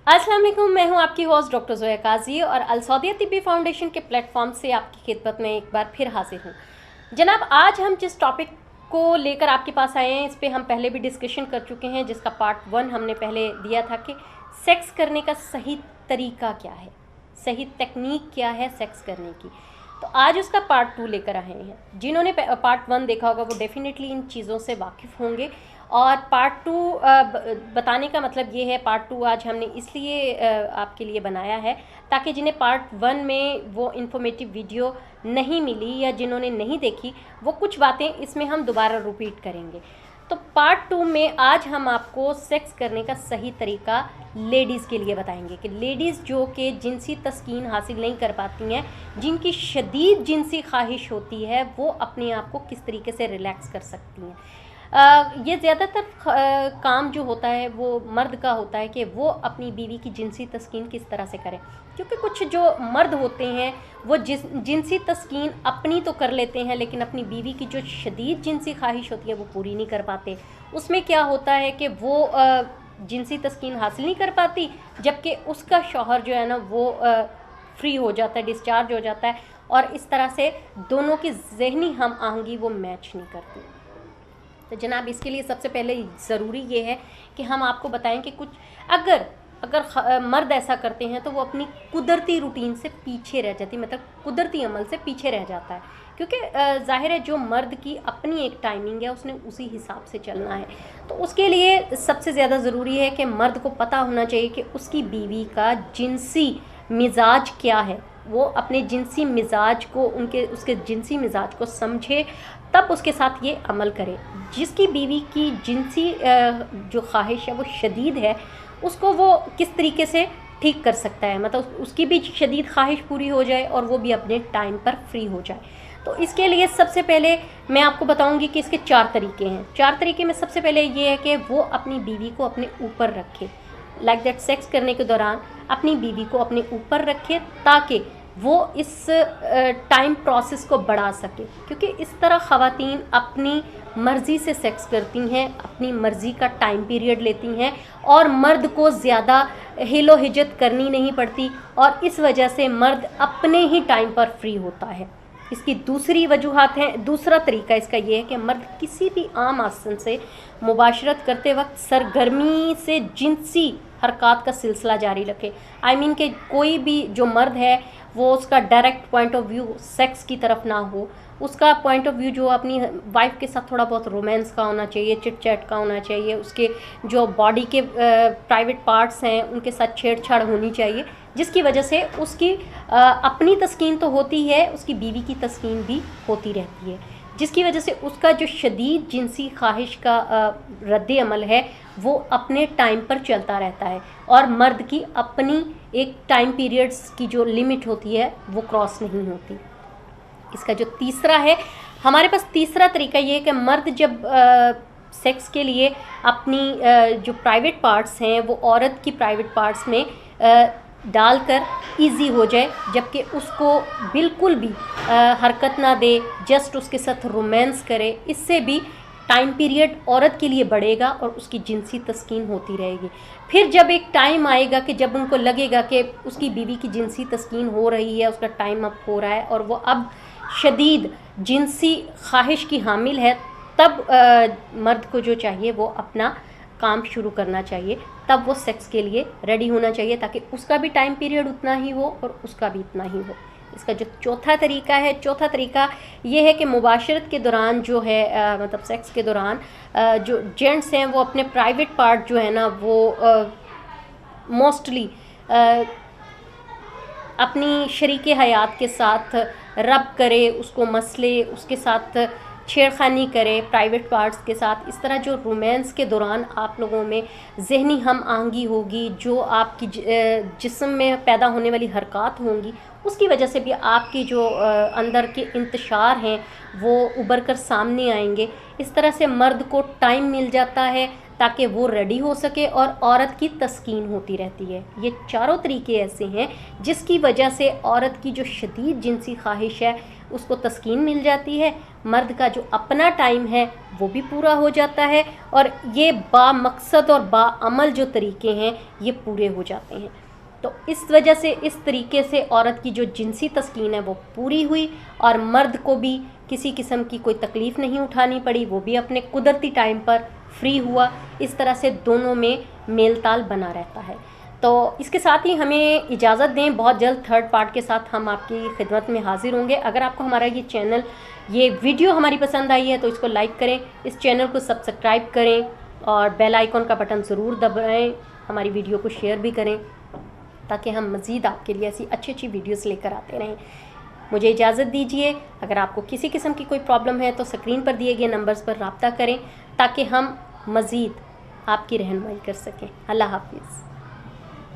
अस्सलाम वालेकुम, मैं हूं आपकी होस्ट डॉक्टर ज़ोया काजी और अल सौदिया तिब्बी फाउंडेशन के प्लेटफॉर्म से आपकी खिदमत में एक बार फिर हाजिर हूं। जनाब, आज हम जिस टॉपिक को लेकर आपके पास आए हैं, इस पे हम पहले भी डिस्कशन कर चुके हैं, जिसका पार्ट 1 हमने पहले दिया था कि सेक्स करने का सही तरीका क्या है, सही टेक्निक क्या है सेक्स करने की। तो आज उसका पार्ट 2 लेकर आए हैं। जिन्होंने पार्ट 1 देखा होगा वो डेफिनेटली इन चीज़ों से वाकिफ़ होंगे। और पार्ट 2 बताने का मतलब ये है, पार्ट 2 आज हमने इसलिए आपके लिए बनाया है ताकि जिन्हें पार्ट 1 में वो इन्फॉर्मेटिव वीडियो नहीं मिली या जिन्होंने नहीं देखी, वो कुछ बातें इसमें हम दोबारा रिपीट करेंगे। तो पार्ट 2 में आज हम आपको सेक्स करने का सही तरीका लेडीज़ के लिए बताएंगे कि लेडीज़ जो कि जिनसी तस्कीन हासिल नहीं कर पाती हैं, जिनकी शदीद जिनसी ख्वाहिश होती है, वो अपने आप को किस तरीके से रिलैक्स कर सकती हैं। ये ज़्यादातर काम जो होता है वो मर्द का होता है कि वो अपनी बीवी की जिनसी तस्कीन किस तरह से करें, क्योंकि कुछ जो मर्द होते हैं वो जिनसी तस्कीन अपनी तो कर लेते हैं, लेकिन अपनी बीवी की जो शदीद जिनसी ख्वाहिश होती है वो पूरी नहीं कर पाते। उसमें क्या होता है कि वो जिनसी तस्कीन हासिल नहीं कर पाती, जबकि उसका शौहर जो है ना वो फ्री हो जाता है, डिस्चार्ज हो जाता है, और इस तरह से दोनों की जहनी हम आहंगी वो मैच नहीं करती। तो जनाब, इसके लिए सबसे पहले ज़रूरी ये है कि हम आपको बताएं कि कुछ अगर मर्द ऐसा करते हैं तो वो अपनी कुदरती रूटीन से पीछे रह जाती, मतलब कुदरती अमल से पीछे रह जाता है, क्योंकि ज़ाहिर है जो मर्द की अपनी एक टाइमिंग है, उसने उसी हिसाब से चलना है। तो उसके लिए सबसे ज़्यादा ज़रूरी है कि मर्द को पता होना चाहिए कि उसकी बीवी का जिनसी मिजाज क्या है। वो अपने जिनसी मिजाज को उसके जिनसी मिजाज को समझे, तब उसके साथ ये अमल करे। जिसकी बीवी की जिनसी जो ख्वाहिश है वो शदीद है, उसको वो किस तरीके से ठीक कर सकता है, मतलब उसकी भी शदीद ख्वाहिश पूरी हो जाए और वो भी अपने टाइम पर फ्री हो जाए। तो इसके लिए सबसे पहले मैं आपको बताऊंगी कि इसके 4 तरीके हैं। 4 तरीके में सबसे पहले ये है कि वो अपनी बीवी को अपने ऊपर रखे, लाइक दैट सेक्स करने के दौरान अपनी बीवी को अपने ऊपर रखे, ताकि वो इस टाइम प्रोसेस को बढ़ा सके, क्योंकि इस तरह ख़वातीन अपनी मर्ज़ी से सेक्स करती हैं, अपनी मर्ज़ी का टाइम पीरियड लेती हैं और मर्द को ज़्यादा हिलो हिजत करनी नहीं पड़ती, और इस वजह से मर्द अपने ही टाइम पर फ्री होता है। इसकी दूसरी वजूहात हैं, दूसरा तरीका इसका ये है कि मर्द किसी भी आम आसन से मुबाशरत करते वक्त सरगर्मी से जिनसी हरकत का सिलसिला जारी रखे। आई मीन कि कोई भी जो मर्द है वो उसका direct point of view sex की तरफ ना हो, उसका पॉइंट ऑफ व्यू जो अपनी वाइफ के साथ थोड़ा बहुत रोमांस का होना चाहिए, चिट चैट का होना चाहिए, उसके जो बॉडी के प्राइवेट पार्ट्स हैं उनके साथ छेड़छाड़ होनी चाहिए, जिसकी वजह से उसकी अपनी तस्कीन तो होती है, उसकी बीवी की तस्कीन भी होती रहती है, जिसकी वजह से उसका जो शदीद जिनसी ख्वाहिश का रद्द अमल है वो अपने टाइम पर चलता रहता है, और मर्द की अपनी एक टाइम पीरियड्स की जो लिमिट होती है वो क्रॉस नहीं होती। इसका जो तीसरा है, हमारे पास तीसरा तरीका ये है कि मर्द जब सेक्स के लिए अपनी जो प्राइवेट पार्ट्स हैं वो औरत की प्राइवेट पार्ट्स में डालकर इजी हो जाए, जबकि उसको बिल्कुल भी हरकत ना दे, जस्ट उसके साथ रोमांस करे, इससे भी टाइम पीरियड औरत के लिए बढ़ेगा और उसकी जिनसी तस्कीन होती रहेगी। फिर जब एक टाइम आएगा कि जब उनको लगेगा कि उसकी बीवी की जिनसी तस्कीन हो रही है, उसका टाइम अप हो रहा है और वो अब शदीद जिनसी ख्वाहिश की हामिल है, तब मर्द को जो चाहिए वो अपना काम शुरू करना चाहिए, तब वो सेक्स के लिए रेडी होना चाहिए, ताकि उसका भी टाइम पीरियड उतना ही हो और उसका भी इतना ही हो। इसका जो चौथा तरीका है, चौथा तरीका ये है कि मुबाशरत के दौरान जो है मतलब सेक्स के दौरान जो जेंट्स हैं वो अपने प्राइवेट पार्ट जो है ना वो मोस्टली अपनी शरीके हयात के साथ रब करे, उसको मसले, उसके साथ छेड़खानी करे प्राइवेट पार्ट्स के साथ। इस तरह जो रोमांस के दौरान आप लोगों में जहनी हम आहंगी होगी, जो आपकी जिस्म में पैदा होने वाली हरकत होंगी, उसकी वजह से भी आपकी जो अंदर के इंतशार हैं वो उभर कर सामने आएंगे। इस तरह से मर्द को टाइम मिल जाता है ताकि वो रेडी हो सके और औरत की तस्कीन होती रहती है। ये चारों तरीके ऐसे हैं जिसकी वजह से औरत की जो शदीद जिनसी ख्वाहिश है उसको तस्कीन मिल जाती है, मर्द का जो अपना टाइम है वो भी पूरा हो जाता है और ये बामकसद और बाअमल जो तरीके हैं ये पूरे हो जाते हैं। तो इस वजह से इस तरीके से औरत की जो जिनसी तस्कीन है वो पूरी हुई और मर्द को भी किसी किस्म की कोई तकलीफ़ नहीं उठानी पड़ी, वो भी अपने कुदरती टाइम पर फ्री हुआ। इस तरह से दोनों में मेल ताल बना रहता है। तो इसके साथ ही हमें इजाज़त दें, बहुत जल्द थर्ड पार्ट के साथ हम आपकी खिदमत में हाजिर होंगे। अगर आपको हमारा ये वीडियो हमारी पसंद आई है तो इसको लाइक करें, इस चैनल को सब्सक्राइब करें और बेल आइकॉन का बटन ज़रूर दबाएं, हमारी वीडियो को शेयर भी करें ताकि हम मज़ीद आपके लिए ऐसी अच्छी अच्छी वीडियोस लेकर आते रहें। मुझे इजाज़त दीजिए। अगर आपको किसी किस्म की कोई प्रॉब्लम है तो स्क्रीन पर दिए गए नंबर्स पर रब्ता करें ताकि हम मज़ीद आपकी रहनुमाई कर सकें। अल्लाह हाफ़िज़।